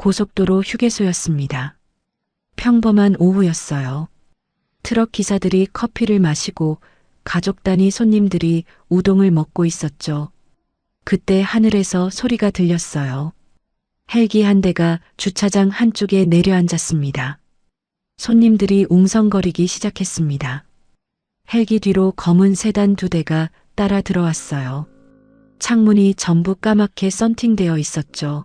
고속도로 휴게소였습니다. 평범한 오후였어요. 트럭 기사들이 커피를 마시고 가족 단위 손님들이 우동을 먹고 있었죠. 그때 하늘에서 소리가 들렸어요. 헬기 한 대가 주차장 한쪽에 내려앉았습니다. 손님들이 웅성거리기 시작했습니다. 헬기 뒤로 검은 세단 2대가 따라 들어왔어요. 창문이 전부 까맣게 썬팅되어 있었죠.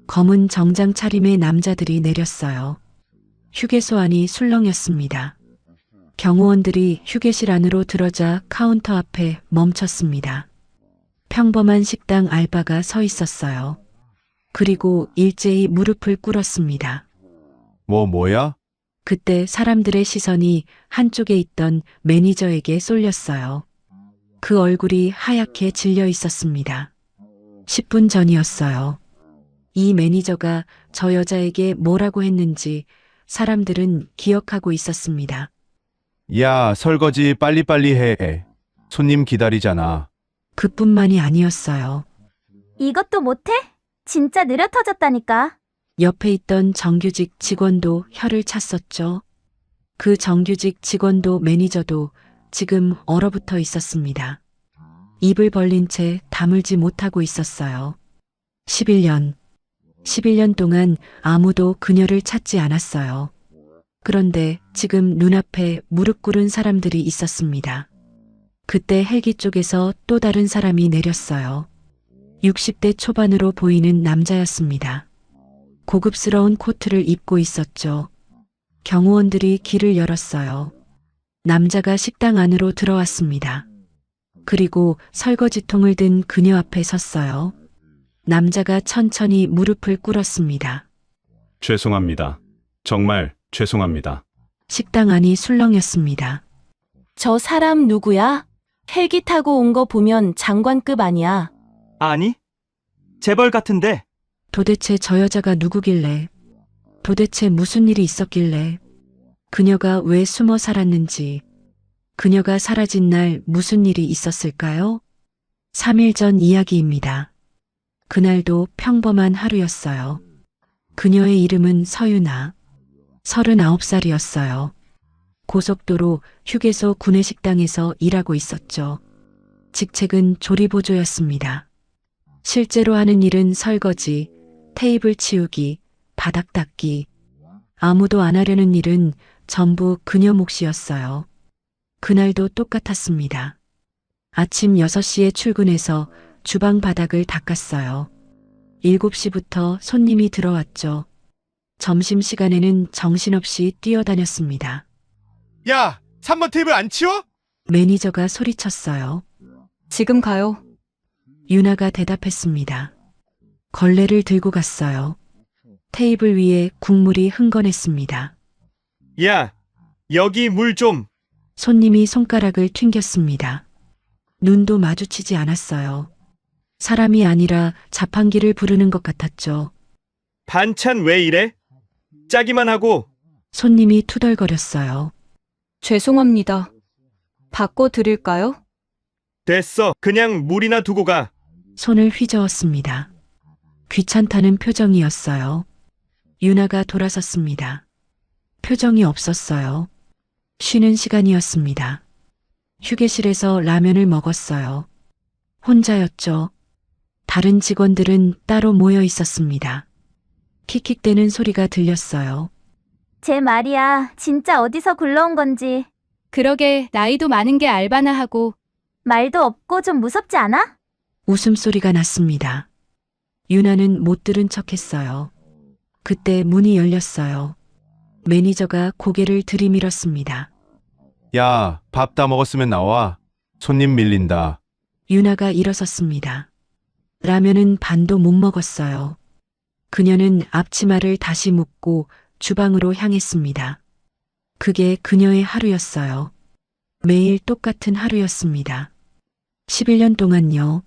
검은 정장 차림의 남자들이 내렸어요. 휴게소 안이 술렁였습니다. 경호원들이 휴게실 안으로 들어자 카운터 앞에 멈췄습니다. 평범한 식당 알바가 서 있었어요. 그리고 일제히 무릎을 꿇었습니다. 뭐야? 그때 사람들의 시선이 한쪽에 있던 매니저에게 쏠렸어요. 그 얼굴이 하얗게 질려 있었습니다. 10분 전이었어요. 이 매니저가 저 여자에게 뭐라고 했는지 사람들은 기억하고 있었습니다. 야, 설거지 빨리빨리 해. 손님 기다리잖아. 그뿐만이 아니었어요. 이것도 못해? 진짜 느려 터졌다니까. 옆에 있던 정규직 직원도 혀를 찼었죠. 그 정규직 직원도 매니저도 지금 얼어붙어 있었습니다. 입을 벌린 채 다물지 못하고 있었어요. 11년 동안 아무도 그녀를 찾지 않았어요. 그런데 지금 눈앞에 무릎 꿇은 사람들이 있었습니다. 그때 헬기 쪽에서 또 다른 사람이 내렸어요. 60대 초반으로 보이는 남자였습니다. 고급스러운 코트를 입고 있었죠. 경호원들이 길을 열었어요. 남자가 식당 안으로 들어왔습니다. 그리고 설거지통을 든 그녀 앞에 섰어요. 남자가 천천히 무릎을 꿇었습니다. 죄송합니다. 정말 죄송합니다. 식당 안이 술렁였습니다. 저 사람 누구야? 헬기 타고 온 거 보면 장관급 아니야. 아니, 재벌 같은데. 도대체 저 여자가 누구길래, 도대체 무슨 일이 있었길래, 그녀가 왜 숨어 살았는지, 그녀가 사라진 날 무슨 일이 있었을까요? 3일 전 이야기입니다. 그날도 평범한 하루였어요. 그녀의 이름은 서윤아. 39살이었어요. 고속도로 휴게소 구내식당에서 일하고 있었죠. 직책은 조리보조였습니다. 실제로 하는 일은 설거지, 테이블 치우기, 바닥 닦기. 아무도 안 하려는 일은 전부 그녀 몫이었어요. 그날도 똑같았습니다. 아침 6시에 출근해서 주방 바닥을 닦았어요. 7시부터 손님이 들어왔죠. 점심시간에는 정신없이 뛰어다녔습니다. 야, 3번 테이블 안 치워? 매니저가 소리쳤어요. 지금 가요. 유나가 대답했습니다. 걸레를 들고 갔어요. 테이블 위에 국물이 흥건했습니다. 야, 여기 물 좀. 손님이 손가락을 튕겼습니다. 눈도 마주치지 않았어요. 사람이 아니라 자판기를 부르는 것 같았죠. 반찬 왜 이래? 짜기만 하고. 손님이 투덜거렸어요. 죄송합니다. 바꿔 드릴까요? 됐어. 그냥 물이나 두고 가. 손을 휘저었습니다. 귀찮다는 표정이었어요. 유나가 돌아섰습니다. 표정이 없었어요. 쉬는 시간이었습니다. 휴게실에서 라면을 먹었어요. 혼자였죠. 다른 직원들은 따로 모여 있었습니다. 킥킥대는 소리가 들렸어요. 쟤 말이야, 진짜 어디서 굴러온 건지. 그러게 나이도 많은 게 알바나 하고. 말도 없고 좀 무섭지 않아? 웃음소리가 났습니다. 유나는 못 들은 척했어요. 그때 문이 열렸어요. 매니저가 고개를 들이밀었습니다. 야, 밥 다 먹었으면 나와. 손님 밀린다. 유나가 일어섰습니다. 라면은 반도 못 먹었어요. 그녀는 앞치마를 다시 묶고 주방으로 향했습니다. 그게 그녀의 하루였어요. 매일 똑같은 하루였습니다. 11년 동안요.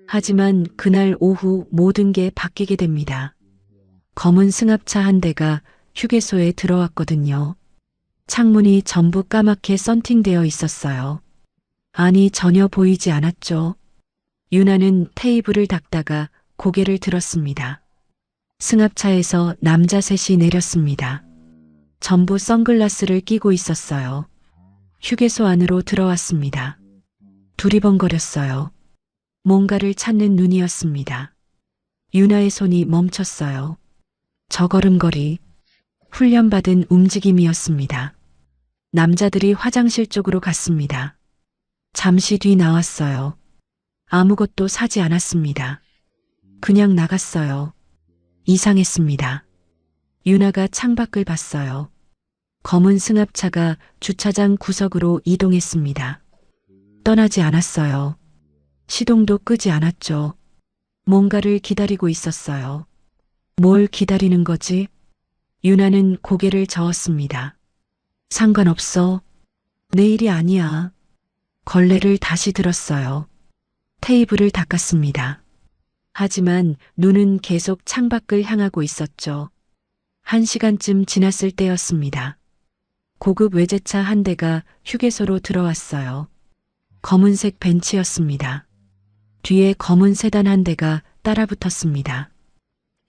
하지만 그날 오후 모든 게 바뀌게 됩니다. 검은 승합차 한 대가 휴게소에 들어왔거든요. 창문이 전부 까맣게 썬팅되어 있었어요. 안이 전혀 보이지 않았죠. 유나는 테이블을 닦다가 고개를 들었습니다. 승합차에서 남자 셋이 내렸습니다. 전부 선글라스를 끼고 있었어요. 휴게소 안으로 들어왔습니다. 두리번거렸어요. 뭔가를 찾는 눈이었습니다. 유나의 손이 멈췄어요. 저걸음거리, 훈련받은 움직임이었습니다. 남자들이 화장실 쪽으로 갔습니다. 잠시 뒤 나왔어요. 아무것도 사지 않았습니다. 그냥 나갔어요. 이상했습니다. 유나가 창밖을 봤어요. 검은 승합차가 주차장 구석으로 이동했습니다. 떠나지 않았어요. 시동도 끄지 않았죠. 뭔가를 기다리고 있었어요. 뭘 기다리는 거지? 유나는 고개를 저었습니다. 상관없어. 내일이 아니야. 걸레를 다시 들었어요. 테이블을 닦았습니다. 하지만 눈은 계속 창밖을 향하고 있었죠. 1시간쯤 지났을 때였습니다. 고급 외제차 한 대가 휴게소로 들어왔어요. 검은색 벤츠였습니다. 뒤에 검은 세단 한 대가 따라붙었습니다.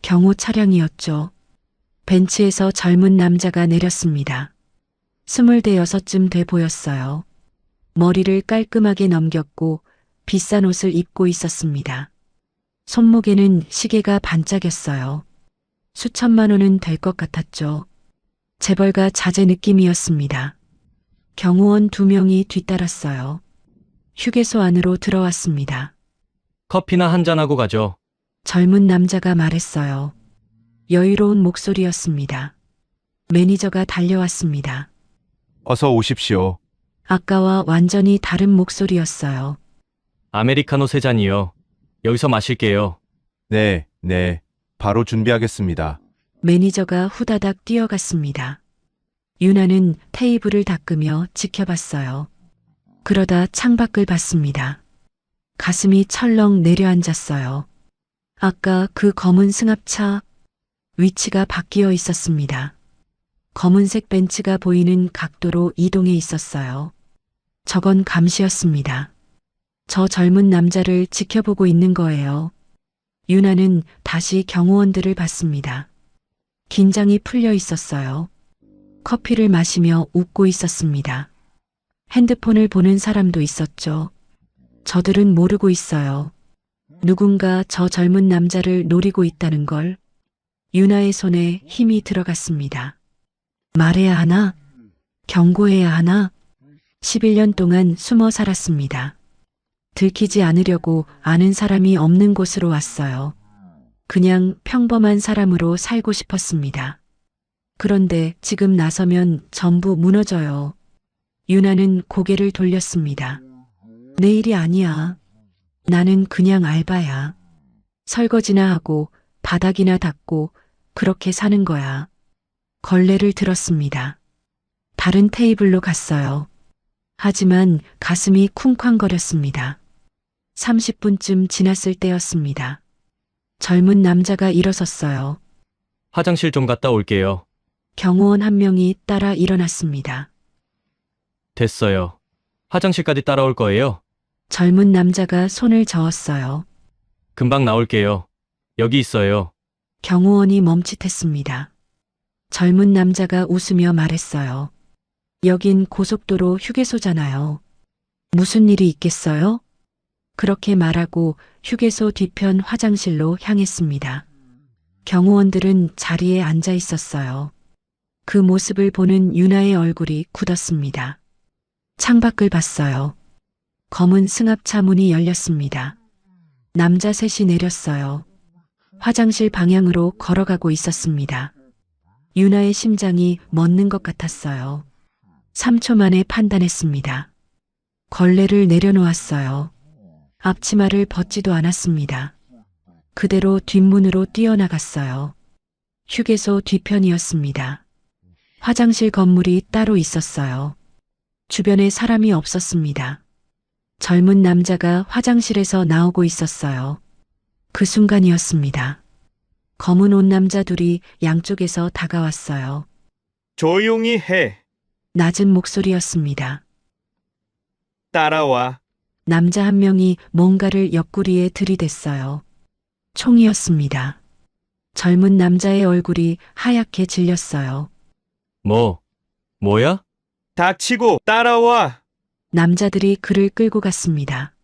경호 차량이었죠. 벤츠에서 젊은 남자가 내렸습니다. 26쯤 돼 보였어요. 머리를 깔끔하게 넘겼고 비싼 옷을 입고 있었습니다. 손목에는 시계가 반짝였어요. 수천만 원은 될 것 같았죠. 재벌가 자제 느낌이었습니다. 경호원 2명이 뒤따랐어요. 휴게소 안으로 들어왔습니다. 커피나 한잔하고 가죠. 젊은 남자가 말했어요. 여유로운 목소리였습니다. 매니저가 달려왔습니다. 어서 오십시오. 아까와 완전히 다른 목소리였어요. 아메리카노 3잔이요. 여기서 마실게요. 네, 네. 바로 준비하겠습니다. 매니저가 후다닥 뛰어갔습니다. 유나는 테이블을 닦으며 지켜봤어요. 그러다 창밖을 봤습니다. 가슴이 철렁 내려앉았어요. 아까 그 검은 승합차 위치가 바뀌어 있었습니다. 검은색 벤츠가 보이는 각도로 이동해 있었어요. 저건 감시였습니다. 저 젊은 남자를 지켜보고 있는 거예요. 유나는 다시 경호원들을 봤습니다. 긴장이 풀려 있었어요. 커피를 마시며 웃고 있었습니다. 핸드폰을 보는 사람도 있었죠. 저들은 모르고 있어요. 누군가 저 젊은 남자를 노리고 있다는 걸. 유나의 손에 힘이 들어갔습니다. 말해야 하나? 경고해야 하나? 11년 동안 숨어 살았습니다. 들키지 않으려고 아는 사람이 없는 곳으로 왔어요. 그냥 평범한 사람으로 살고 싶었습니다. 그런데 지금 나서면 전부 무너져요. 유나는 고개를 돌렸습니다. 내 일이 아니야. 나는 그냥 알바야. 설거지나 하고 바닥이나 닦고 그렇게 사는 거야. 걸레를 들었습니다. 다른 테이블로 갔어요. 하지만 가슴이 쿵쾅거렸습니다. 30분쯤 지났을 때였습니다. 젊은 남자가 일어섰어요. 화장실 좀 갔다 올게요. 경호원 한 명이 따라 일어났습니다. 됐어요. 화장실까지 따라올 거예요. 젊은 남자가 손을 저었어요. 금방 나올게요. 여기 있어요. 경호원이 멈칫했습니다. 젊은 남자가 웃으며 말했어요. 여긴 고속도로 휴게소잖아요. 무슨 일이 있겠어요? 그렇게 말하고 휴게소 뒤편 화장실로 향했습니다. 경호원들은 자리에 앉아 있었어요. 그 모습을 보는 유나의 얼굴이 굳었습니다. 창밖을 봤어요. 검은 승합차 문이 열렸습니다. 남자 셋이 내렸어요. 화장실 방향으로 걸어가고 있었습니다. 유나의 심장이 멎는 것 같았어요. 3초 만에 판단했습니다. 걸레를 내려놓았어요. 앞치마를 벗지도 않았습니다. 그대로 뒷문으로 뛰어나갔어요. 휴게소 뒤편이었습니다. 화장실 건물이 따로 있었어요. 주변에 사람이 없었습니다. 젊은 남자가 화장실에서 나오고 있었어요. 그 순간이었습니다. 검은 옷 남자 둘이 양쪽에서 다가왔어요. 조용히 해. 낮은 목소리였습니다. 따라와. 남자 한 명이 뭔가를 옆구리에 들이댔어요. 총이었습니다. 젊은 남자의 얼굴이 하얗게 질렸어요. 뭐야? 닥치고 따라와. 남자들이 그를 끌고 갔습니다.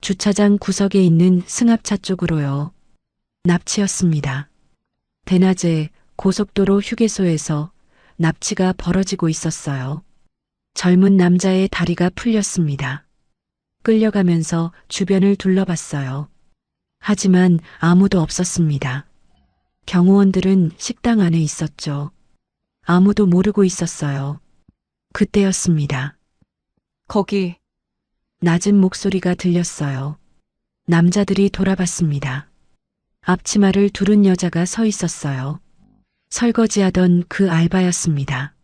주차장 구석에 있는 승합차 쪽으로요. 납치였습니다. 대낮에 고속도로 휴게소에서 납치가 벌어지고 있었어요. 젊은 남자의 다리가 풀렸습니다. 끌려가면서 주변을 둘러봤어요. 하지만 아무도 없었습니다. 경호원들은 식당 안에 있었죠. 아무도 모르고 있었어요. 그때였습니다. 거기, 낮은 목소리가 들렸어요. 남자들이 돌아봤습니다. 앞치마를 두른 여자가 서 있었어요. 설거지하던 그 알바였습니다.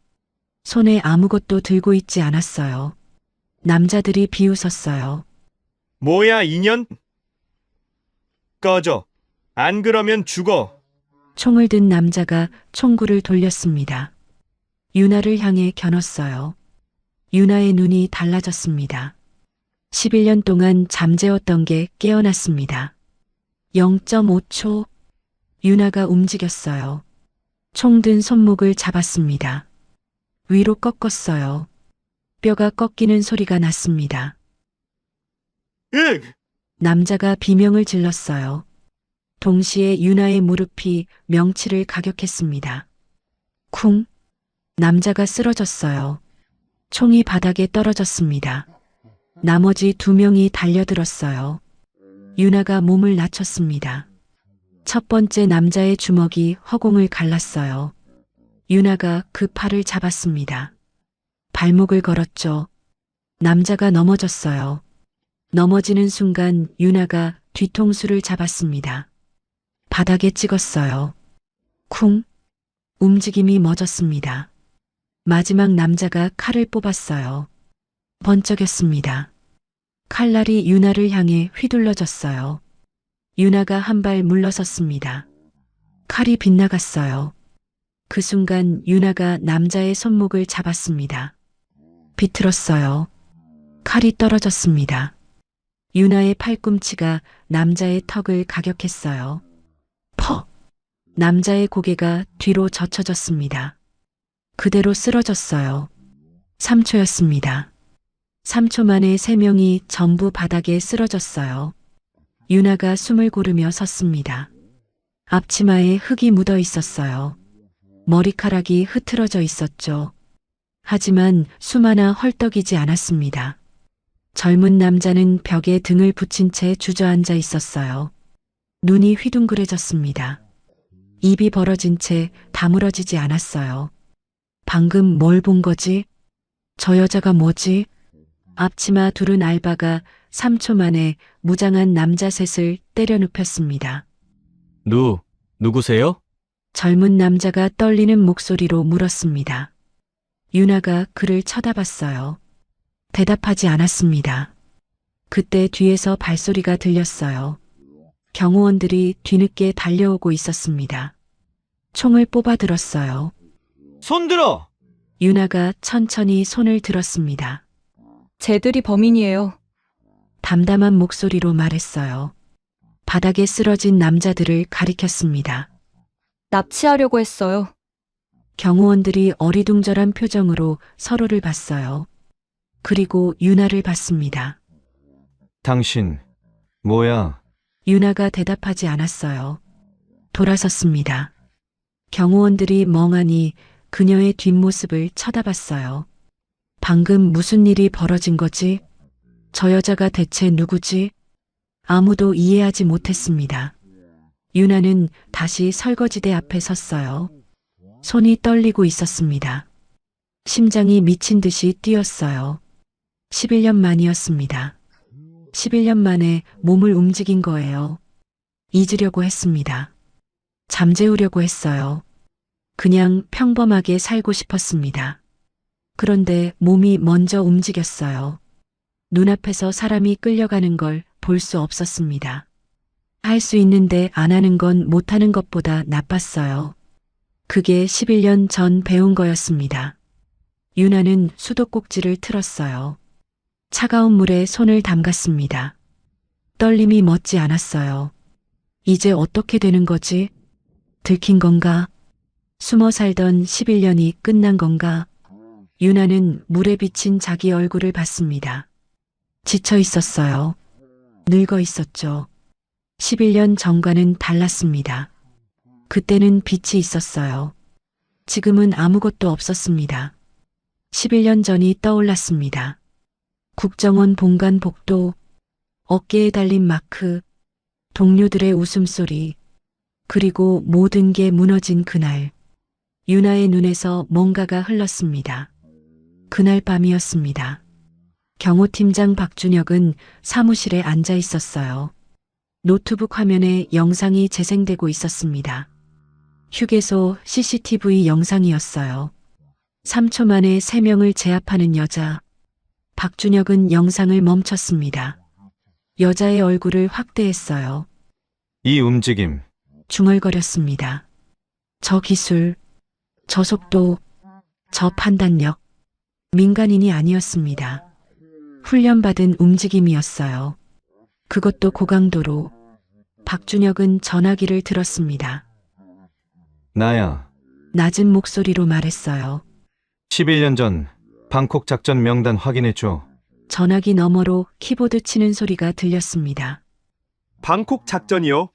손에 아무것도 들고 있지 않았어요. 남자들이 비웃었어요. 뭐야, 인연? 꺼져. 안 그러면 죽어. 총을 든 남자가 총구를 돌렸습니다. 유나를 향해 겨눴어요. 유나의 눈이 달라졌습니다. 11년 동안 잠재웠던 게 깨어났습니다. 0.5초. 유나가 움직였어요. 총 든 손목을 잡았습니다. 위로 꺾었어요. 뼈가 꺾이는 소리가 났습니다. 으! 남자가 비명을 질렀어요. 동시에 유나의 무릎이 명치를 가격했습니다. 쿵! 남자가 쓰러졌어요. 총이 바닥에 떨어졌습니다. 나머지 2명이 달려들었어요. 유나가 몸을 낮췄습니다. 첫 번째 남자의 주먹이 허공을 갈랐어요. 유나가 그 팔을 잡았습니다. 발목을 걸었죠. 남자가 넘어졌어요. 넘어지는 순간 유나가 뒤통수를 잡았습니다. 바닥에 찍었어요. 쿵! 움직임이 멎었습니다. 마지막 남자가 칼을 뽑았어요. 번쩍였습니다. 칼날이 유나를 향해 휘둘러졌어요. 유나가 한 발 물러섰습니다. 칼이 빗나갔어요. 그 순간 유나가 남자의 손목을 잡았습니다. 비틀었어요. 칼이 떨어졌습니다. 유나의 팔꿈치가 남자의 턱을 가격했어요. 퍽! 남자의 고개가 뒤로 젖혀졌습니다. 그대로 쓰러졌어요. 3초였습니다. 3초 만에 3명이 전부 바닥에 쓰러졌어요. 유나가 숨을 고르며 섰습니다. 앞치마에 흙이 묻어 있었어요. 머리카락이 흐트러져 있었죠. 하지만 숨 하나 헐떡이지 않았습니다. 젊은 남자는 벽에 등을 붙인 채 주저앉아 있었어요. 눈이 휘둥그레졌습니다. 입이 벌어진 채 다물어지지 않았어요. 방금 뭘 본 거지? 저 여자가 뭐지? 앞치마 두른 알바가 3초 만에 무장한 남자 셋을 때려 눕혔습니다. 누구세요? 젊은 남자가 떨리는 목소리로 물었습니다. 유나가 그를 쳐다봤어요. 대답하지 않았습니다. 그때 뒤에서 발소리가 들렸어요. 경호원들이 뒤늦게 달려오고 있었습니다. 총을 뽑아 들었어요. 손 들어! 유나가 천천히 손을 들었습니다. 쟤들이 범인이에요. 담담한 목소리로 말했어요. 바닥에 쓰러진 남자들을 가리켰습니다. 납치하려고 했어요. 경호원들이 어리둥절한 표정으로 서로를 봤어요. 그리고 유나를 봤습니다. 당신, 뭐야? 유나가 대답하지 않았어요. 돌아섰습니다. 경호원들이 멍하니 그녀의 뒷모습을 쳐다봤어요. 방금 무슨 일이 벌어진 거지? 저 여자가 대체 누구지? 아무도 이해하지 못했습니다. 유나는 다시 설거지대 앞에 섰어요. 손이 떨리고 있었습니다. 심장이 미친 듯이 뛰었어요. 11년 만이었습니다. 11년 만에 몸을 움직인 거예요. 잊으려고 했습니다. 잠재우려고 했어요. 그냥 평범하게 살고 싶었습니다. 그런데 몸이 먼저 움직였어요. 눈앞에서 사람이 끌려가는 걸 볼 수 없었습니다. 할 수 있는데 안 하는 건 못하는 것보다 나빴어요. 그게 11년 전 배운 거였습니다. 유나는 수도꼭지를 틀었어요. 차가운 물에 손을 담갔습니다. 떨림이 멎지 않았어요. 이제 어떻게 되는 거지? 들킨 건가? 숨어 살던 11년이 끝난 건가? 유나는 물에 비친 자기 얼굴을 봤습니다. 지쳐 있었어요. 늙어 있었죠. 11년 전과는 달랐습니다. 그때는 빛이 있었어요. 지금은 아무것도 없었습니다. 11년 전이 떠올랐습니다. 국정원 본관 복도, 어깨에 달린 마크, 동료들의 웃음소리, 그리고 모든 게 무너진 그날. 유나의 눈에서 뭔가가 흘렀습니다. 그날 밤이었습니다. 경호팀장 박준혁은 사무실에 앉아 있었어요. 노트북 화면에 영상이 재생되고 있었습니다. 휴게소 CCTV 영상이었어요. 3초 만에 3명을 제압하는 여자. 박준혁은 영상을 멈췄습니다. 여자의 얼굴을 확대했어요. 이 움직임, 중얼거렸습니다. 저 기술, 저 속도, 저 판단력. 민간인이 아니었습니다. 훈련받은 움직임이었어요. 그것도 고강도로. 박준혁은 전화기를 들었습니다. 나야. 낮은 목소리로 말했어요. 11년 전 방콕 작전 명단 확인해줘. 전화기 너머로 키보드 치는 소리가 들렸습니다. 방콕 작전이요?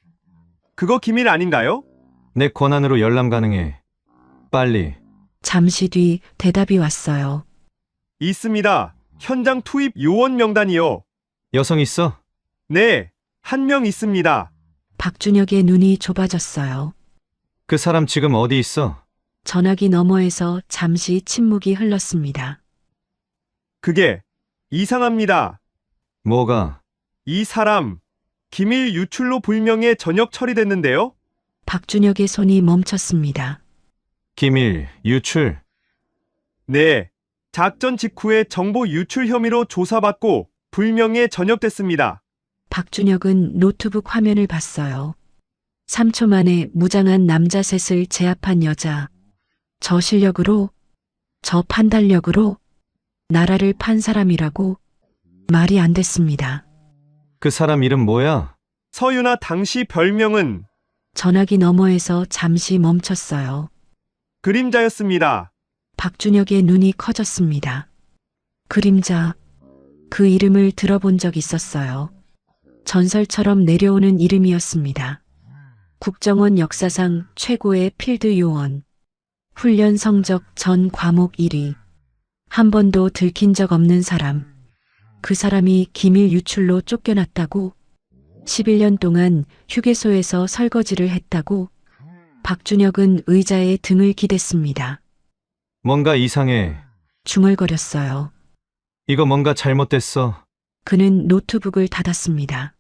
그거 기밀 아닌가요? 내 권한으로 열람 가능해. 빨리. 잠시 뒤 대답이 왔어요. 있습니다. 현장 투입 요원 명단이요. 여성 있어? 네, 1명 있습니다. 박준혁의 눈이 좁아졌어요. 그 사람 지금 어디 있어? 전화기 너머에서 잠시 침묵이 흘렀습니다. 그게 이상합니다. 뭐가? 이 사람 기밀 유출로 불명예 전역 처리됐는데요. 박준혁의 손이 멈췄습니다. 기밀, 유출. 네, 작전 직후에 정보 유출 혐의로 조사받고 불명예 전역됐습니다. 박준혁은 노트북 화면을 봤어요. 3초 만에 무장한 남자 셋을 제압한 여자. 저 실력으로, 저 판단력으로 나라를 판 사람이라고 말이 안 됐습니다. 그 사람 이름 뭐야? 서유나 당시 별명은 전화기 너머에서 잠시 멈췄어요. 그림자였습니다. 박준혁의 눈이 커졌습니다. 그림자, 그 이름을 들어본 적 있었어요. 전설처럼 내려오는 이름이었습니다. 국정원 역사상 최고의 필드 요원. 훈련 성적 전 과목 1위. 한 번도 들킨 적 없는 사람. 그 사람이 기밀 유출로 쫓겨났다고? 11년 동안 휴게소에서 설거지를 했다고? 박준혁은 의자에 등을 기댔습니다. 뭔가 이상해. 중얼거렸어요. 이거 뭔가 잘못됐어. 그는 노트북을 닫았습니다.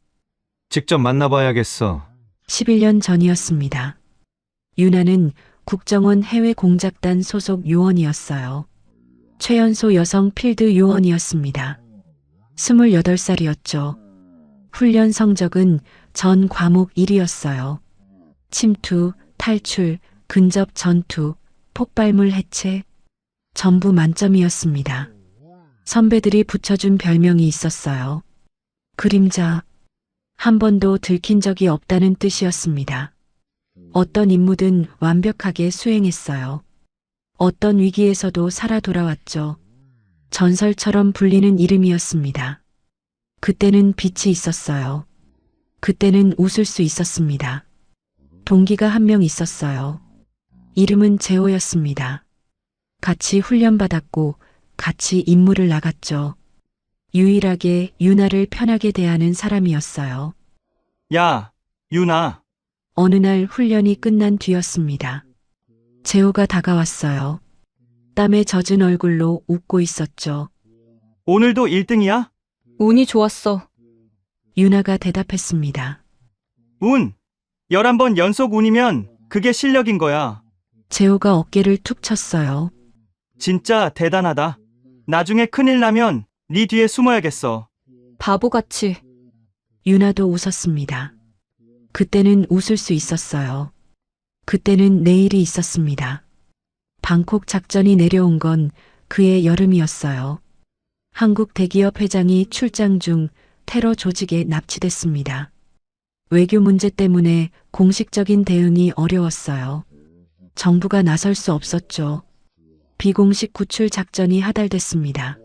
직접 만나봐야겠어. 11년 전이었습니다. 유나는 국정원 해외공작단 소속 요원이었어요. 최연소 여성 필드 요원이었습니다. 28살이었죠. 훈련 성적은 전 과목 1위였어요. 침투, 탈출, 근접 전투, 폭발물 해체, 전부 만점이었습니다. 선배들이 붙여준 별명이 있었어요. 그림자, 한 번도 들킨 적이 없다는 뜻이었습니다. 어떤 임무든 완벽하게 수행했어요. 어떤 위기에서도 살아 돌아왔죠. 전설처럼 불리는 이름이었습니다. 그때는 빛이 있었어요. 그때는 웃을 수 있었습니다. 동기가 한 명 있었어요. 이름은 재호였습니다. 같이 훈련받았고 같이 임무를 나갔죠. 유일하게 유나를 편하게 대하는 사람이었어요. 야, 유나. 어느 날 훈련이 끝난 뒤였습니다. 재호가 다가왔어요. 땀에 젖은 얼굴로 웃고 있었죠. 오늘도 1등이야? 운이 좋았어. 유나가 대답했습니다. 운. 11번 연속 운이면 그게 실력인 거야. 재호가 어깨를 툭 쳤어요. 진짜 대단하다. 나중에 큰일 나면 네 뒤에 숨어야겠어. 바보같이. 유나도 웃었습니다. 그때는 웃을 수 있었어요. 그때는 내일이 있었습니다. 방콕 작전이 내려온 건 그의 여름이었어요. 한국 대기업 회장이 출장 중 테러 조직에 납치됐습니다. 외교 문제 때문에 공식적인 대응이 어려웠어요. 정부가 나설 수 없었죠. 비공식 구출 작전이 하달됐습니다.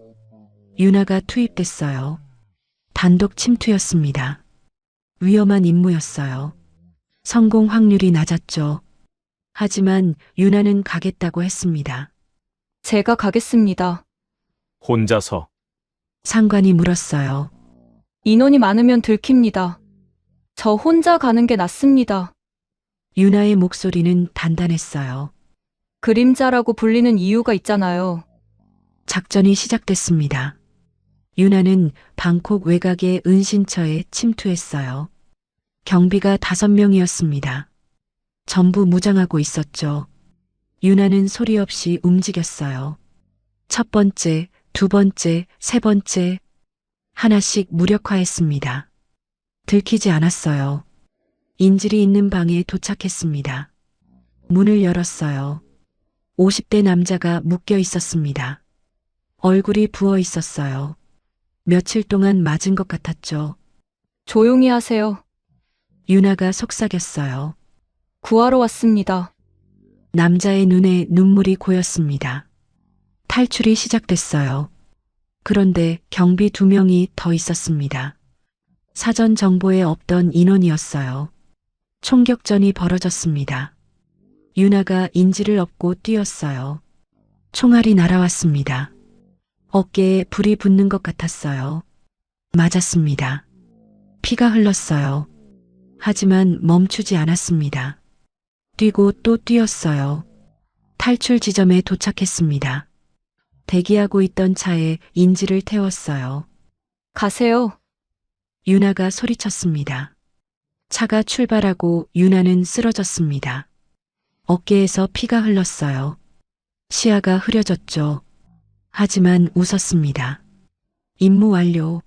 윤하가 투입됐어요. 단독 침투였습니다. 위험한 임무였어요. 성공 확률이 낮았죠. 하지만 윤하는 가겠다고 했습니다. 제가 가겠습니다. 혼자서. 상관이 물었어요. 인원이 많으면 들킵니다. 저 혼자 가는 게 낫습니다. 윤하의 목소리는 단단했어요. 그림자라고 불리는 이유가 있잖아요. 작전이 시작됐습니다. 윤하는 방콕 외곽의 은신처에 침투했어요. 경비가 5명이었습니다. 전부 무장하고 있었죠. 윤하는 소리 없이 움직였어요. 첫 번째, 두 번째, 세 번째, 하나씩 무력화했습니다. 들키지 않았어요. 인질이 있는 방에 도착했습니다. 문을 열었어요. 50대 남자가 묶여 있었습니다. 얼굴이 부어 있었어요. 며칠 동안 맞은 것 같았죠. 조용히 하세요. 윤하가 속삭였어요. 구하러 왔습니다. 남자의 눈에 눈물이 고였습니다. 탈출이 시작됐어요. 그런데 경비 2명이 더 있었습니다. 사전 정보에 없던 인원이었어요. 총격전이 벌어졌습니다. 윤하가 인지를 업고 뛰었어요. 총알이 날아왔습니다. 어깨에 불이 붙는 것 같았어요. 맞았습니다. 피가 흘렀어요. 하지만 멈추지 않았습니다. 뛰고 또 뛰었어요. 탈출 지점에 도착했습니다. 대기하고 있던 차에 인지를 태웠어요. 가세요. 윤하가 소리쳤습니다. 차가 출발하고 윤하는 쓰러졌습니다. 어깨에서 피가 흘렀어요. 시야가 흐려졌죠. 하지만 웃었습니다. 임무 완료.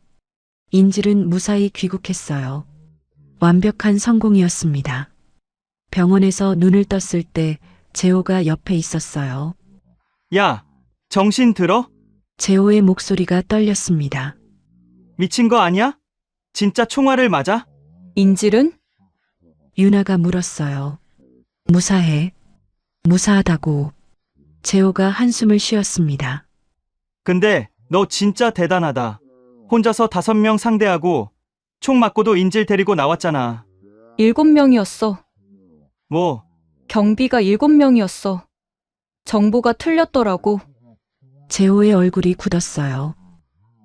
인질은 무사히 귀국했어요. 완벽한 성공이었습니다. 병원에서 눈을 떴을 때 재호가 옆에 있었어요. 야, 정신 들어? 재호의 목소리가 떨렸습니다. 미친 거 아니야? 진짜 총알을 맞아? 인질은? 윤하가 물었어요. 무사해. 무사하다고. 재호가 한숨을 쉬었습니다. 근데 너 진짜 대단하다. 혼자서 5명 상대하고 총 맞고도 인질 데리고 나왔잖아. 7명이었어. 뭐, 경비가 7명이었어. 정보가 틀렸더라고. 재호의 얼굴이 굳었어요.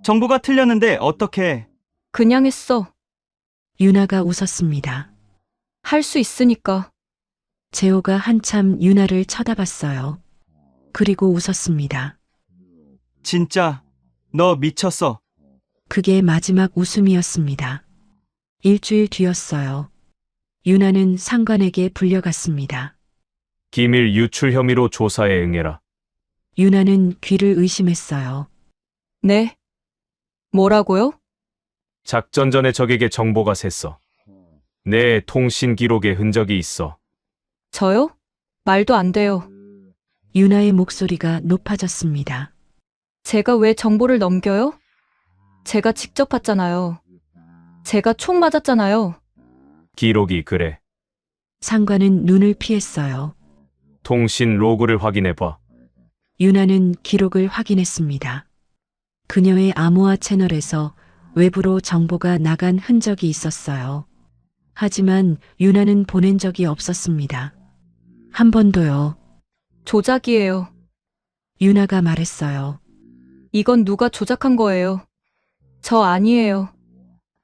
정보가 틀렸는데 어떡해. 그냥 했어. 윤하가 웃었습니다. 할 수 있으니까. 재호가 한참 윤하를 쳐다봤어요. 그리고 웃었습니다. 진짜 너 미쳤어. 그게 마지막 웃음이었습니다. 일주일 뒤였어요. 윤하는 상관에게 불려갔습니다. 기밀 유출 혐의로 조사에 응해라. 윤하는 귀를 의심했어요. 네. 뭐라고요? 작전 전에 적에게 정보가 샜어. 내 통신 기록에 흔적이 있어. 저요? 말도 안 돼요. 윤하의 목소리가 높아졌습니다. 제가 왜 정보를 넘겨요? 제가 직접 봤잖아요. 제가 총 맞았잖아요. 기록이 그래. 상관은 눈을 피했어요. 통신 로그를 확인해봐. 윤하는 기록을 확인했습니다. 그녀의 암호화 채널에서 외부로 정보가 나간 흔적이 있었어요. 하지만 윤하는 보낸 적이 없었습니다. 한 번도요. 조작이에요. 윤하가 말했어요. 이건 누가 조작한 거예요. 저 아니에요.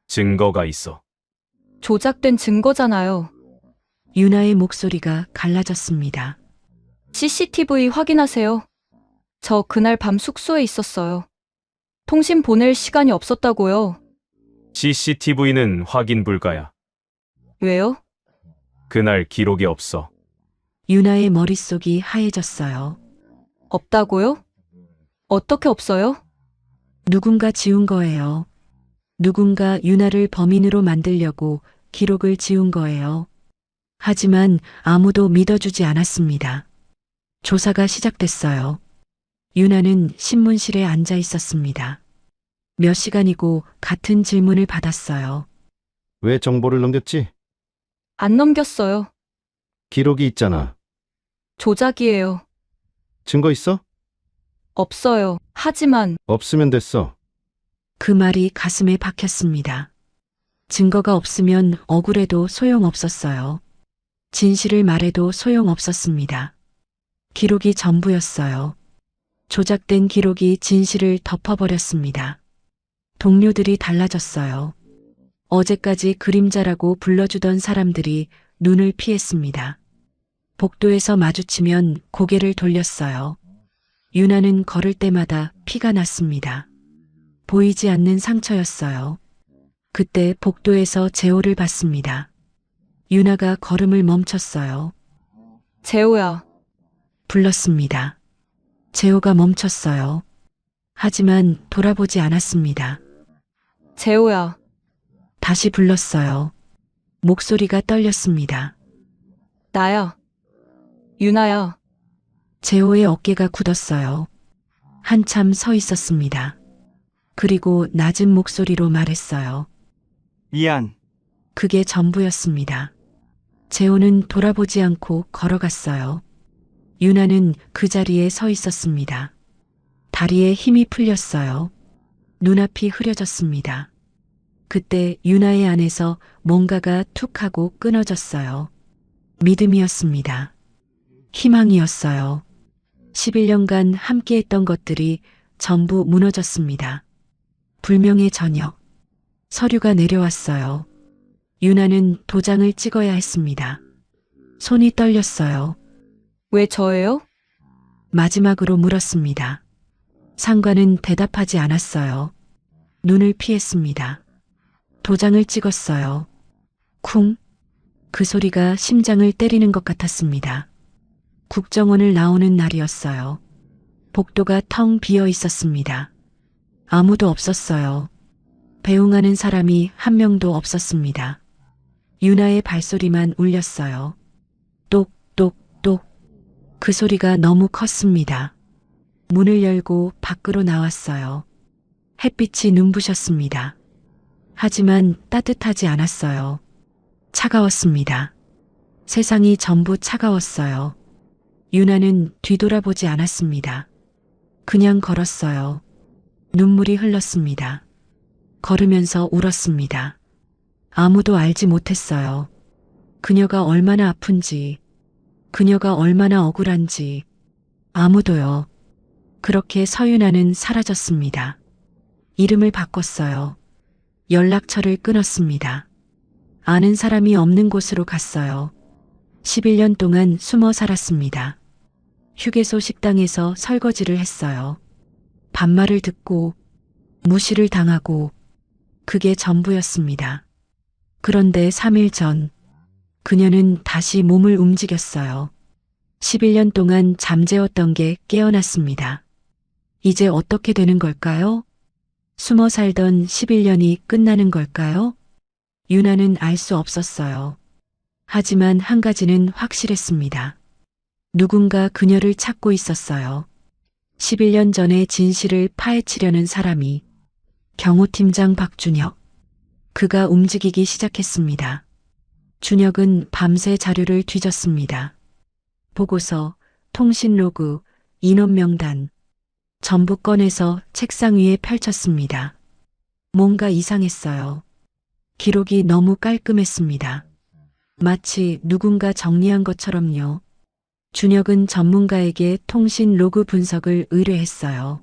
증거가 있어. 조작된 증거잖아요. 윤하의 목소리가 갈라졌습니다. CCTV 확인하세요. 저 그날 밤 숙소에 있었어요. 통신 보낼 시간이 없었다고요. CCTV는 확인 불가야. 왜요? 그날 기록이 없어. 윤하의 머릿속이 하얘졌어요. 없다고요? 어떻게 없어요? 누군가 지운 거예요. 누군가 윤하를 범인으로 만들려고 기록을 지운 거예요. 하지만 아무도 믿어주지 않았습니다. 조사가 시작됐어요. 윤하는 신문실에 앉아 있었습니다. 몇 시간이고 같은 질문을 받았어요. 왜 정보를 넘겼지? 안 넘겼어요. 기록이 있잖아. 조작이에요. 증거 있어? 없어요. 하지만 없으면 됐어. 그 말이 가슴에 박혔습니다. 증거가 없으면 억울해도 소용없었어요. 진실을 말해도 소용없었습니다. 기록이 전부였어요. 조작된 기록이 진실을 덮어버렸습니다. 동료들이 달라졌어요. 어제까지 그림자라고 불러주던 사람들이 눈을 피했습니다. 복도에서 마주치면 고개를 돌렸어요. 유나는 걸을 때마다 피가 났습니다. 보이지 않는 상처였어요. 그때 복도에서 재호를 봤습니다. 유나가 걸음을 멈췄어요. 재호야. 불렀습니다. 재호가 멈췄어요. 하지만 돌아보지 않았습니다. 재호야. 다시 불렀어요. 목소리가 떨렸습니다. 나야. 유나야. 재호의 어깨가 굳었어요. 한참 서 있었습니다. 그리고 낮은 목소리로 말했어요. 미안. 그게 전부였습니다. 재호는 돌아보지 않고 걸어갔어요. 유나는 그 자리에 서 있었습니다. 다리에 힘이 풀렸어요. 눈앞이 흐려졌습니다. 그때 유나의 안에서 뭔가가 툭 하고 끊어졌어요. 믿음이었습니다. 희망이었어요. 11년간 함께했던 것들이 전부 무너졌습니다. 불명의 저녁. 서류가 내려왔어요. 유나는 도장을 찍어야 했습니다. 손이 떨렸어요. 왜 저예요? 마지막으로 물었습니다. 상관은 대답하지 않았어요. 눈을 피했습니다. 도장을 찍었어요. 쿵. 그 소리가 심장을 때리는 것 같았습니다. 국정원을 나오는 날이었어요. 복도가 텅 비어 있었습니다. 아무도 없었어요. 배웅하는 사람이 한 명도 없었습니다. 유나의 발소리만 울렸어요. 똑똑똑. 그 소리가 너무 컸습니다. 문을 열고 밖으로 나왔어요. 햇빛이 눈부셨습니다. 하지만 따뜻하지 않았어요. 차가웠습니다. 세상이 전부 차가웠어요. 유나는 뒤돌아보지 않았습니다. 그냥 걸었어요. 눈물이 흘렀습니다. 걸으면서 울었습니다. 아무도 알지 못했어요. 그녀가 얼마나 아픈지, 그녀가 얼마나 억울한지, 아무도요. 그렇게 서유나는 사라졌습니다. 이름을 바꿨어요. 연락처를 끊었습니다. 아는 사람이 없는 곳으로 갔어요. 11년 동안 숨어 살았습니다. 휴게소 식당에서 설거지를 했어요. 반말을 듣고 무시를 당하고 그게 전부였습니다. 그런데 3일 전 그녀는 다시 몸을 움직였어요. 11년 동안 잠재웠던 게 깨어났습니다. 이제 어떻게 되는 걸까요? 숨어 살던 11년이 끝나는 걸까요? 유나는 알 수 없었어요. 하지만 한 가지는 확실했습니다. 누군가 그녀를 찾고 있었어요. 11년 전의 진실을 파헤치려는 사람이 경호팀장 박준혁. 그가 움직이기 시작했습니다. 준혁은 밤새 자료를 뒤졌습니다. 보고서, 통신 로그, 인원 명단, 전부 꺼내서 책상 위에 펼쳤습니다. 뭔가 이상했어요. 기록이 너무 깔끔했습니다. 마치 누군가 정리한 것처럼요. 준혁은 전문가에게 통신 로그 분석을 의뢰했어요.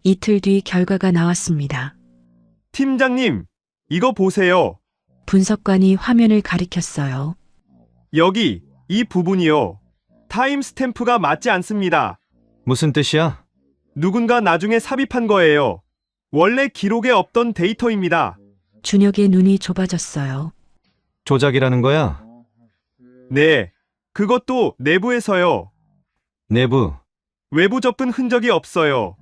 이틀 뒤 결과가 나왔습니다. 팀장님, 이거 보세요. 분석관이 화면을 가리켰어요. 여기, 이 부분이요. 타임스탬프가 맞지 않습니다. 무슨 뜻이야? 누군가 나중에 삽입한 거예요. 원래 기록에 없던 데이터입니다. 준혁의 눈이 좁아졌어요. 조작이라는 거야? 네, 그것도 내부에서요. 내부. 외부 접근 흔적이 없어요.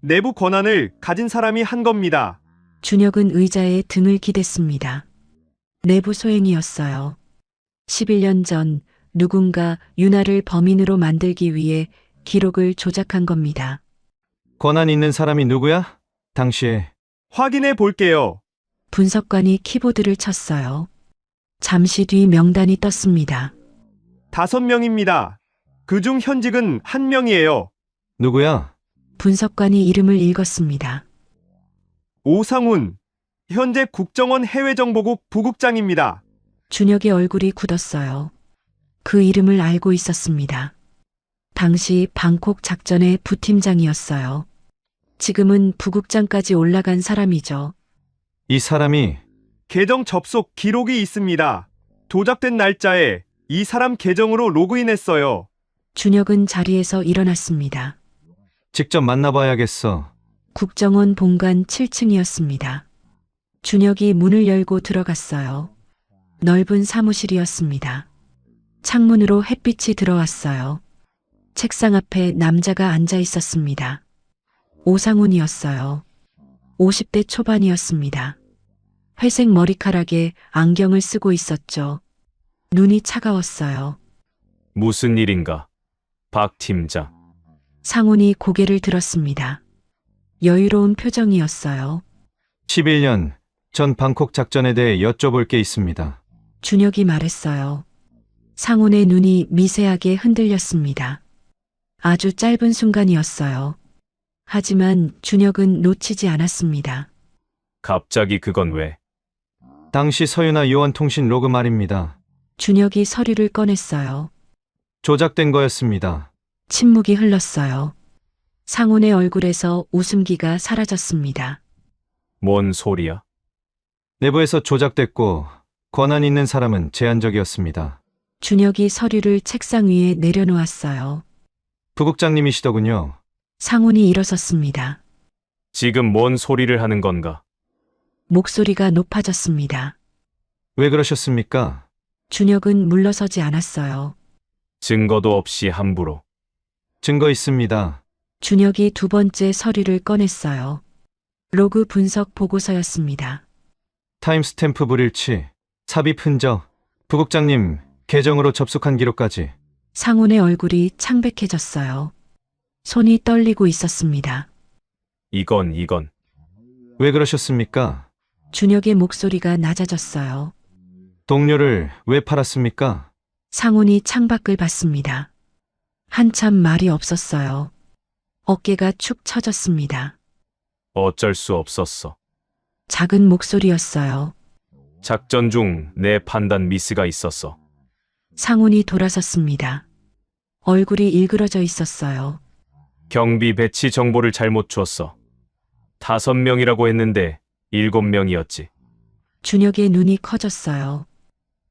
내부 권한을 가진 사람이 한 겁니다. 준혁은 의자에 등을 기댔습니다. 내부 소행이었어요. 11년 전 누군가 유나를 범인으로 만들기 위해 기록을 조작한 겁니다. 권한 있는 사람이 누구야? 당시에. 확인해 볼게요. 분석관이 키보드를 쳤어요. 잠시 뒤 명단이 떴습니다. 5명입니다. 그중 현직은 1명이에요. 누구야? 분석관이 이름을 읽었습니다. 오상훈. 현재 국정원 해외정보국 부국장입니다. 준혁의 얼굴이 굳었어요. 그 이름을 알고 있었습니다. 당시 방콕 작전의 부팀장이었어요. 지금은 부국장까지 올라간 사람이죠. 이 사람이 계정 접속 기록이 있습니다. 조작된 날짜에 이 사람 계정으로 로그인했어요. 준혁은 자리에서 일어났습니다. 직접 만나봐야겠어. 국정원 본관 7층이었습니다. 준혁이 문을 열고 들어갔어요. 넓은 사무실이었습니다. 창문으로 햇빛이 들어왔어요. 책상 앞에 남자가 앉아 있었습니다. 오상훈이었어요. 50대 초반이었습니다. 회색 머리카락에 안경을 쓰고 있었죠. 눈이 차가웠어요. 무슨 일인가? 박 팀장. 상훈이 고개를 들었습니다. 여유로운 표정이었어요. 11년 전 방콕 작전에 대해 여쭤볼 게 있습니다. 준혁이 말했어요. 상훈의 눈이 미세하게 흔들렸습니다. 아주 짧은 순간이었어요. 하지만 준혁은 놓치지 않았습니다. 갑자기 그건 왜? 당시 서유나 요원 통신 로그 말입니다. 준혁이 서류를 꺼냈어요. 조작된 거였습니다. 침묵이 흘렀어요. 상훈의 얼굴에서 웃음기가 사라졌습니다. 뭔 소리야? 내부에서 조작됐고 권한 있는 사람은 제한적이었습니다. 준혁이 서류를 책상 위에 내려놓았어요. 부국장님이시더군요. 상훈이 일어섰습니다. 지금 뭔 소리를 하는 건가? 목소리가 높아졌습니다. 왜 그러셨습니까? 준혁은 물러서지 않았어요. 증거도 없이 함부로. 증거 있습니다. 준혁이 두 번째 서류를 꺼냈어요. 로그 분석 보고서였습니다. 타임스탬프 불일치, 삽입 흔적, 부국장님 계정으로 접속한 기록까지. 상훈의 얼굴이 창백해졌어요. 손이 떨리고 있었습니다. 이건. 왜 그러셨습니까? 준혁의 목소리가 낮아졌어요. 동료를 왜 팔았습니까? 상훈이 창밖을 봤습니다. 한참 말이 없었어요. 어깨가 축 처졌습니다. 어쩔 수 없었어. 작은 목소리였어요. 작전 중 내 판단 미스가 있었어. 상훈이 돌아섰습니다. 얼굴이 일그러져 있었어요. 경비 배치 정보를 잘못 줬어. 5명이라고 했는데 7명이었지. 준혁의 눈이 커졌어요.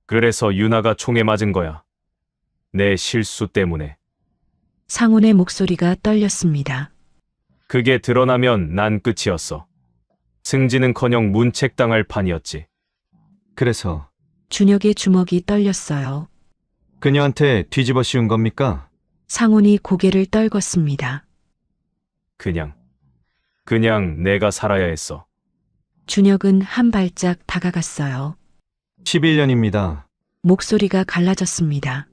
그래서 유나가 총에 맞은 거야. 내 실수 때문에. 상훈의 목소리가 떨렸습니다. 그게 드러나면 난 끝이었어. 승진은커녕 문책당할 판이었지. 그래서 준혁의 주먹이 떨렸어요. 그녀한테 뒤집어 씌운 겁니까? 상훈이 고개를 떨궜습니다. 그냥 내가 살아야 했어. 준혁은 한 발짝 다가갔어요. 11년입니다. 목소리가 갈라졌습니다.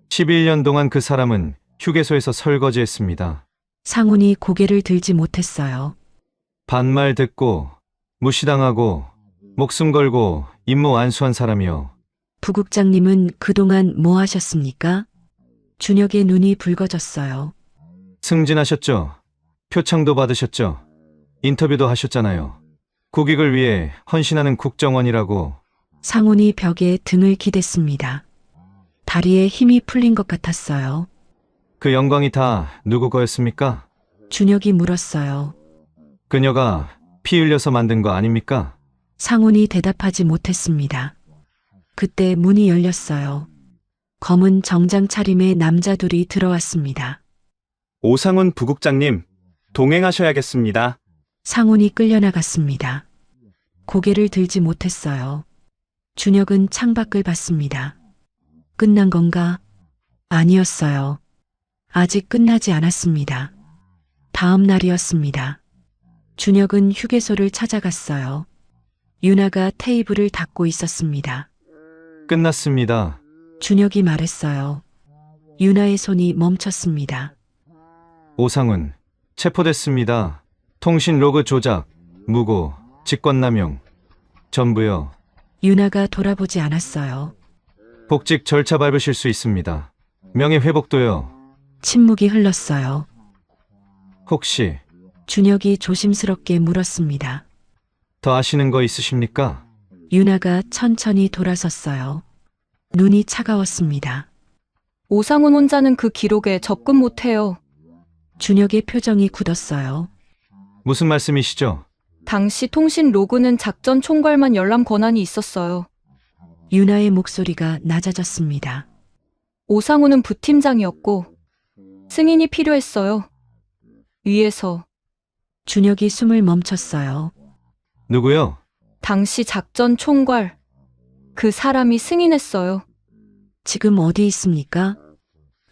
11년 동안 그 사람은 휴게소에서 설거지했습니다. 상훈이 고개를 들지 못했어요. 반말 듣고 무시당하고 목숨 걸고 임무 완수한 사람이요. 부국장님은 그동안 뭐 하셨습니까? 준혁의 눈이 붉어졌어요. 승진하셨죠? 표창도 받으셨죠? 인터뷰도 하셨잖아요. 국익을 위해 헌신하는 국정원이라고. 상훈이 벽에 등을 기댔습니다. 다리에 힘이 풀린 것 같았어요. 그 영광이 다 누구 거였습니까? 준혁이 물었어요. 그녀가 피 흘려서 만든 거 아닙니까? 상훈이 대답하지 못했습니다. 그때 문이 열렸어요. 검은 정장 차림의 남자 둘이 들어왔습니다. 오상훈 부국장님, 동행하셔야겠습니다. 상훈이 끌려나갔습니다. 고개를 들지 못했어요. 준혁은 창밖을 봤습니다. 끝난 건가? 아니었어요. 아직 끝나지 않았습니다. 다음 날이었습니다. 준혁은 휴게소를 찾아갔어요. 유나가 테이블을 닦고 있었습니다. 끝났습니다. 준혁이 말했어요. 유나의 손이 멈췄습니다. 오상훈, 체포됐습니다. 통신 로그 조작, 무고, 직권남용. 전부요. 유나가 돌아보지 않았어요. 복직 절차 밟으실 수 있습니다. 명예 회복도요. 침묵이 흘렀어요. 혹시 준혁이 조심스럽게 물었습니다. 더 아시는 거 있으십니까? 유나가 천천히 돌아섰어요. 눈이 차가웠습니다. 오상훈 혼자는 그 기록에 접근 못해요. 준혁의 표정이 굳었어요. 무슨 말씀이시죠? 당시 통신 로그는 작전 총괄만 열람 권한이 있었어요. 유나의 목소리가 낮아졌습니다. 오상훈은 부팀장이었고 승인이 필요했어요. 위에서. 준혁이 숨을 멈췄어요. 누구요? 당시 작전 총괄. 그 사람이 승인했어요. 지금 어디 있습니까?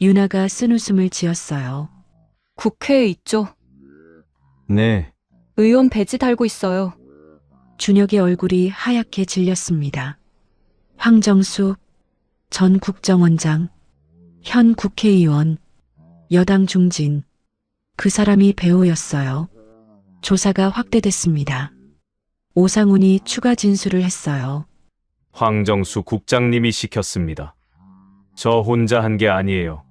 유나가 쓴웃음을 지었어요. 국회에 있죠. 네. 의원 배지 달고 있어요. 준혁의 얼굴이 하얗게 질렸습니다. 황정수 전 국정원장, 현 국회의원, 여당 중진. 그 사람이 배우였어요. 조사가 확대됐습니다. 오상훈이 추가 진술을 했어요. 황정수 국장님이 시켰습니다. 저 혼자 한 게 아니에요.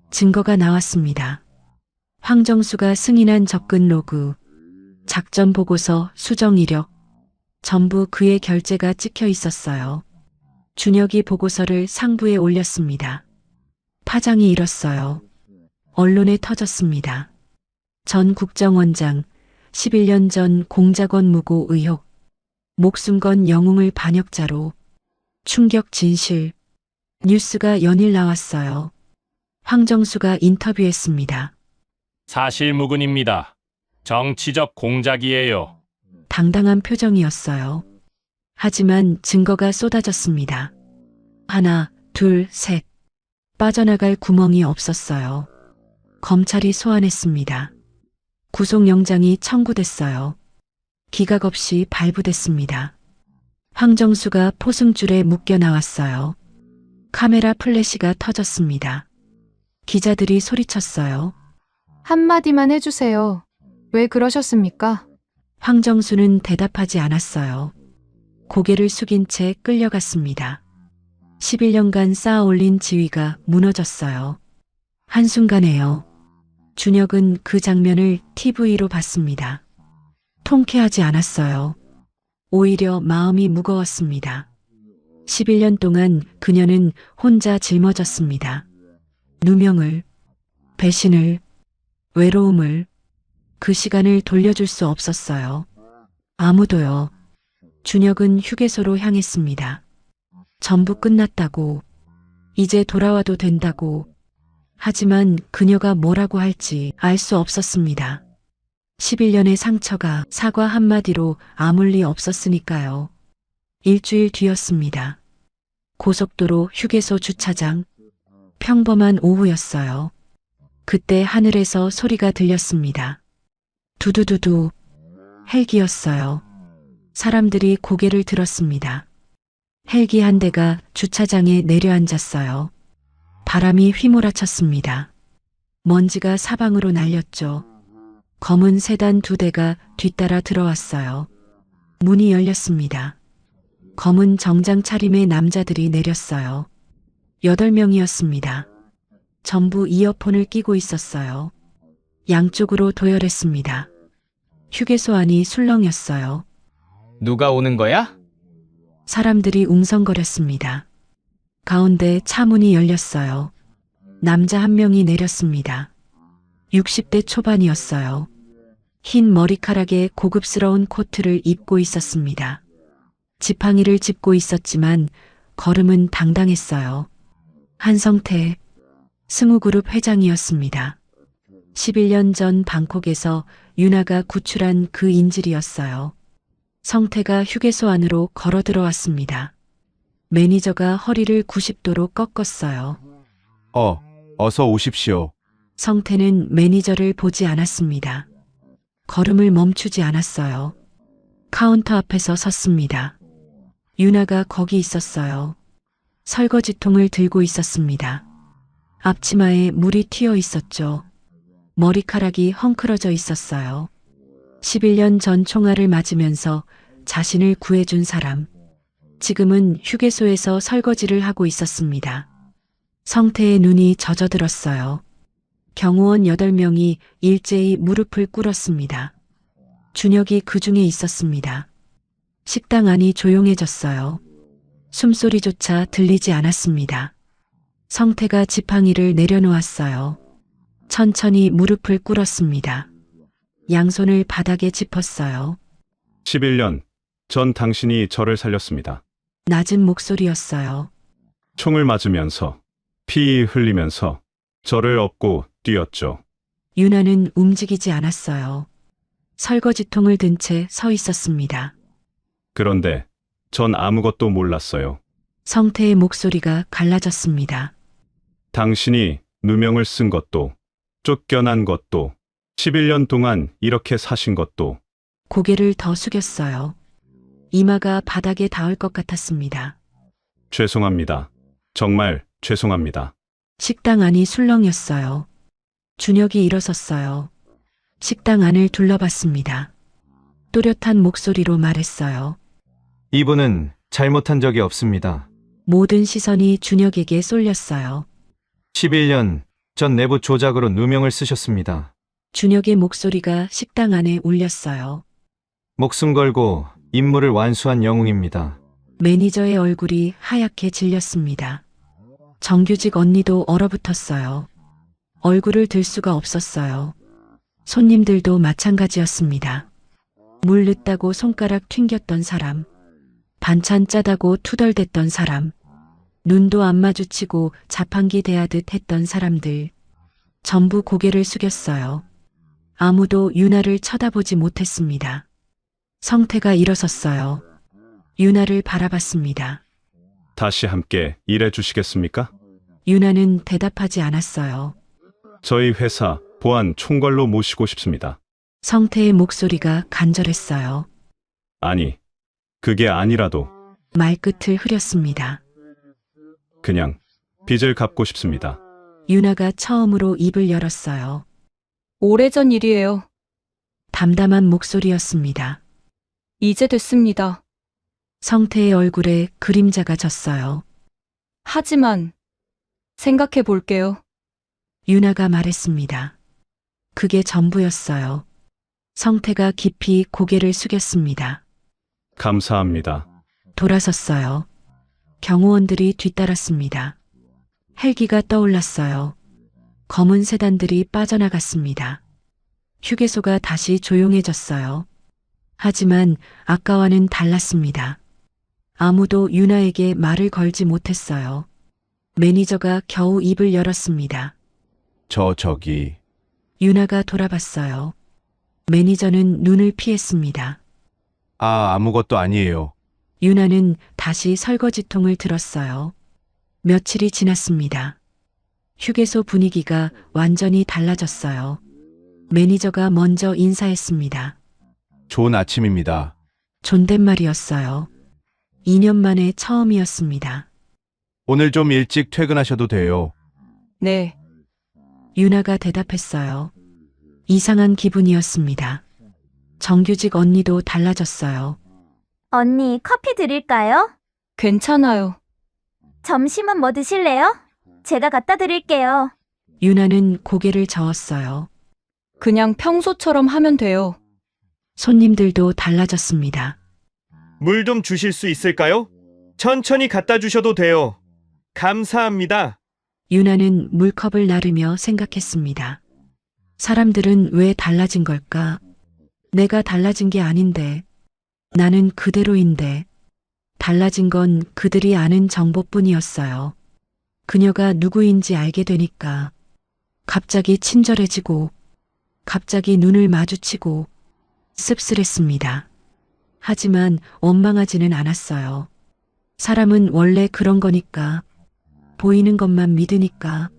증거가 나왔습니다. 황정수가 승인한 접근 로그, 작전 보고서, 수정 이력, 전부 그의 결재가 찍혀 있었어요. 준혁이 보고서를 상부에 올렸습니다. 파장이 일었어요. 언론에 터졌습니다. 전 국정원장, 11년 전 공작원 무고 의혹, 목숨 건 영웅을 반역자로, 충격 진실, 뉴스가 연일 나왔어요. 황정수가 인터뷰했습니다. 사실무근입니다. 정치적 공작이에요. 당당한 표정이었어요. 하지만 증거가 쏟아졌습니다. 하나, 둘, 셋. 빠져나갈 구멍이 없었어요. 검찰이 소환했습니다. 구속영장이 청구됐어요. 기각 없이 발부됐습니다. 황정수가 포승줄에 묶여 나왔어요. 카메라 플래시가 터졌습니다. 기자들이 소리쳤어요. 한마디만 해주세요. 왜 그러셨습니까? 황정수는 대답하지 않았어요. 고개를 숙인 채 끌려갔습니다. 11년간 쌓아 올린 지위가 무너졌어요. 한순간에요. 준혁은 그 장면을 TV로 봤습니다. 통쾌하지 않았어요. 오히려 마음이 무거웠습니다. 11년 동안 그녀는 혼자 짊어졌습니다. 누명을, 배신을, 외로움을, 그 시간을 돌려줄 수 없었어요. 아무도요. 준혁은 휴게소로 향했습니다. 전부 끝났다고, 이제 돌아와도 된다고. 하지만 그녀가 뭐라고 할지 알 수 없었습니다. 11년의 상처가 사과 한마디로 아물 리 없었으니까요. 일주일 뒤였습니다. 고속도로 휴게소 주차장. 평범한 오후였어요. 그때 하늘에서 소리가 들렸습니다. 두두두두. 헬기였어요. 사람들이 고개를 들었습니다. 헬기 한 대가 주차장에 내려앉았어요. 바람이 휘몰아쳤습니다. 먼지가 사방으로 날렸죠. 검은 세단 2대가 뒤따라 들어왔어요. 문이 열렸습니다. 검은 정장 차림의 남자들이 내렸어요. 8명이었습니다. 전부 이어폰을 끼고 있었어요. 양쪽으로 도열했습니다. 휴게소 안이 술렁였어요. 누가 오는 거야? 사람들이 웅성거렸습니다. 가운데 차 문이 열렸어요. 남자 한 명이 내렸습니다. 60대 초반이었어요. 흰 머리카락에 고급스러운 코트를 입고 있었습니다. 지팡이를 짚고 있었지만 걸음은 당당했어요. 한성태, 승우그룹 회장이었습니다. 11년 전 방콕에서 유나가 구출한 그 인질이었어요. 성태가 휴게소 안으로 걸어 들어왔습니다. 매니저가 허리를 90도로 꺾었어요. 어서 오십시오. 성태는 매니저를 보지 않았습니다. 걸음을 멈추지 않았어요. 카운터 앞에서 섰습니다. 유나가 거기 있었어요. 설거지통을 들고 있었습니다. 앞치마에 물이 튀어 있었죠. 머리카락이 헝클어져 있었어요. 11년 전 총알을 맞으면서 자신을 구해준 사람. 지금은 휴게소에서 설거지를 하고 있었습니다. 성태의 눈이 젖어들었어요. 경호원 8명이 일제히 무릎을 꿇었습니다. 준혁이 그 중에 있었습니다. 식당 안이 조용해졌어요. 숨소리조차 들리지 않았습니다. 성태가 지팡이를 내려놓았어요. 천천히 무릎을 꿇었습니다. 양손을 바닥에 짚었어요. 11년 전 당신이 저를 살렸습니다. 낮은 목소리였어요. 총을 맞으면서 피 흘리면서 저를 업고 뛰었죠. 유나는 움직이지 않았어요. 설거지통을 든 채 서 있었습니다. 그런데 전 아무것도 몰랐어요. 성태의 목소리가 갈라졌습니다. 당신이 누명을 쓴 것도, 쫓겨난 것도, 11년 동안 이렇게 사신 것도. 고개를 더 숙였어요. 이마가 바닥에 닿을 것 같았습니다. 죄송합니다. 정말 죄송합니다. 식당 안이 술렁였어요. 준혁이 일어섰어요. 식당 안을 둘러봤습니다. 또렷한 목소리로 말했어요. 이분은 잘못한 적이 없습니다. 모든 시선이 준혁에게 쏠렸어요. 11년 전 내부 조작으로 누명을 쓰셨습니다. 준혁의 목소리가 식당 안에 울렸어요. 목숨 걸고 임무를 완수한 영웅입니다. 매니저의 얼굴이 하얗게 질렸습니다. 정규직 언니도 얼어붙었어요. 얼굴을 들 수가 없었어요. 손님들도 마찬가지였습니다. 물 늦다고 손가락 튕겼던 사람, 반찬 짜다고 투덜댔던 사람, 눈도 안 마주치고 자판기 대하듯 했던 사람들, 전부 고개를 숙였어요. 아무도 유나를 쳐다보지 못했습니다. 성태가 일어섰어요. 유나를 바라봤습니다. 다시 함께 일해 주시겠습니까? 유나는 대답하지 않았어요. 저희 회사 보안 총괄로 모시고 싶습니다. 성태의 목소리가 간절했어요. 아니, 그게 아니라도 말끝을 흐렸습니다. 그냥 빚을 갚고 싶습니다. 유나가 처음으로 입을 열었어요. 오래전 일이에요. 담담한 목소리였습니다. 이제 됐습니다. 성태의 얼굴에 그림자가 졌어요. 하지만 생각해 볼게요. 유나가 말했습니다. 그게 전부였어요. 성태가 깊이 고개를 숙였습니다. 감사합니다. 돌아섰어요. 경호원들이 뒤따랐습니다. 헬기가 떠올랐어요. 검은 세단들이 빠져나갔습니다. 휴게소가 다시 조용해졌어요. 하지만 아까와는 달랐습니다. 아무도 유나에게 말을 걸지 못했어요. 매니저가 겨우 입을 열었습니다. 저기 유나가 돌아봤어요. 매니저는 눈을 피했습니다. 아무것도 아니에요. 유나는 다시 설거지통을 들었어요. 며칠이 지났습니다. 휴게소 분위기가 완전히 달라졌어요. 매니저가 먼저 인사했습니다. 좋은 아침입니다. 존댓말이었어요. 2년 만에 처음이었습니다. 오늘 좀 일찍 퇴근하셔도 돼요. 네. 유나가 대답했어요. 이상한 기분이었습니다. 정규직 언니도 달라졌어요. 언니, 커피 드릴까요? 괜찮아요. 점심은 뭐 드실래요? 제가 갖다 드릴게요. 유나는 고개를 저었어요. 그냥 평소처럼 하면 돼요. 손님들도 달라졌습니다. 물 좀 주실 수 있을까요? 천천히 갖다 주셔도 돼요. 감사합니다. 유나는 물컵을 나르며 생각했습니다. 사람들은 왜 달라진 걸까? 내가 달라진 게 아닌데. 나는 그대로인데. 달라진 건 그들이 아는 정보뿐이었어요. 그녀가 누구인지 알게 되니까 갑자기 친절해지고 갑자기 눈을 마주치고 씁쓸했습니다. 하지만 원망하지는 않았어요. 사람은 원래 그런 거니까. 보이는 것만 믿으니까.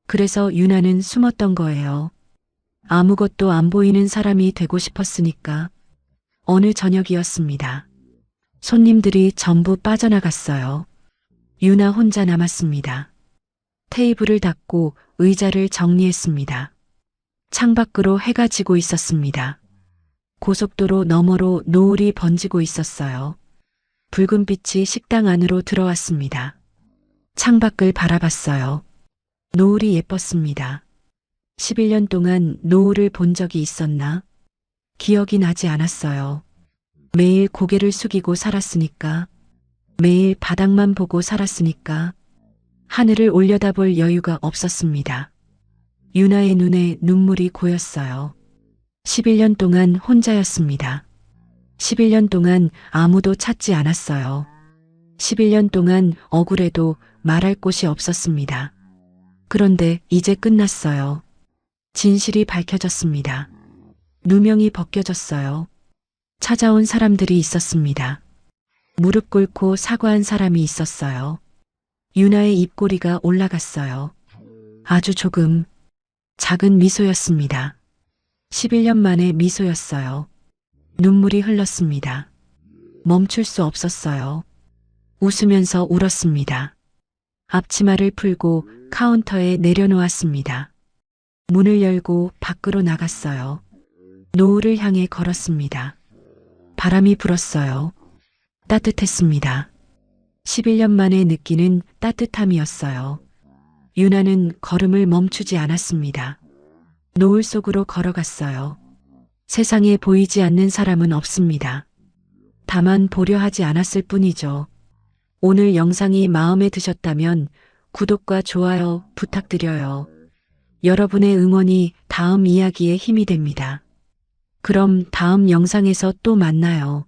그래서 유나는 숨었던 거예요. 아무것도 안 보이는 사람이 되고 싶었으니까. 어느 저녁이었습니다. 손님들이 전부 빠져나갔어요. 유나 혼자 남았습니다. 테이블을 닫고 의자를 정리했습니다. 창밖으로 해가 지고 있었습니다. 고속도로 너머로 노을이 번지고 있었어요. 붉은 빛이 식당 안으로 들어왔습니다. 창밖을 바라봤어요. 노을이 예뻤습니다. 11년 동안 노을을 본 적이 있었나? 기억이 나지 않았어요. 매일 고개를 숙이고 살았으니까, 매일 바닥만 보고 살았으니까, 하늘을 올려다볼 여유가 없었습니다. 유나의 눈에 눈물이 고였어요. 11년 동안 혼자였습니다. 11년 동안 아무도 찾지 않았어요. 11년 동안 억울해도 말할 곳이 없었습니다. 그런데 이제 끝났어요. 진실이 밝혀졌습니다. 누명이 벗겨졌어요. 찾아온 사람들이 있었습니다. 무릎 꿇고 사과한 사람이 있었어요. 유나의 입꼬리가 올라갔어요. 아주 조금, 작은 미소였습니다. 11년 만에 미소였어요. 눈물이 흘렀습니다. 멈출 수 없었어요. 웃으면서 울었습니다. 앞치마를 풀고 카운터에 내려놓았습니다. 문을 열고 밖으로 나갔어요. 노을을 향해 걸었습니다. 바람이 불었어요. 따뜻했습니다. 11년 만에 느끼는 따뜻함이었어요. 유나는 걸음을 멈추지 않았습니다. 노을 속으로 걸어갔어요. 세상에 보이지 않는 사람은 없습니다. 다만 보려 하지 않았을 뿐이죠. 오늘 영상이 마음에 드셨다면 구독과 좋아요 부탁드려요. 여러분의 응원이 다음 이야기에 힘이 됩니다. 그럼 다음 영상에서 또 만나요.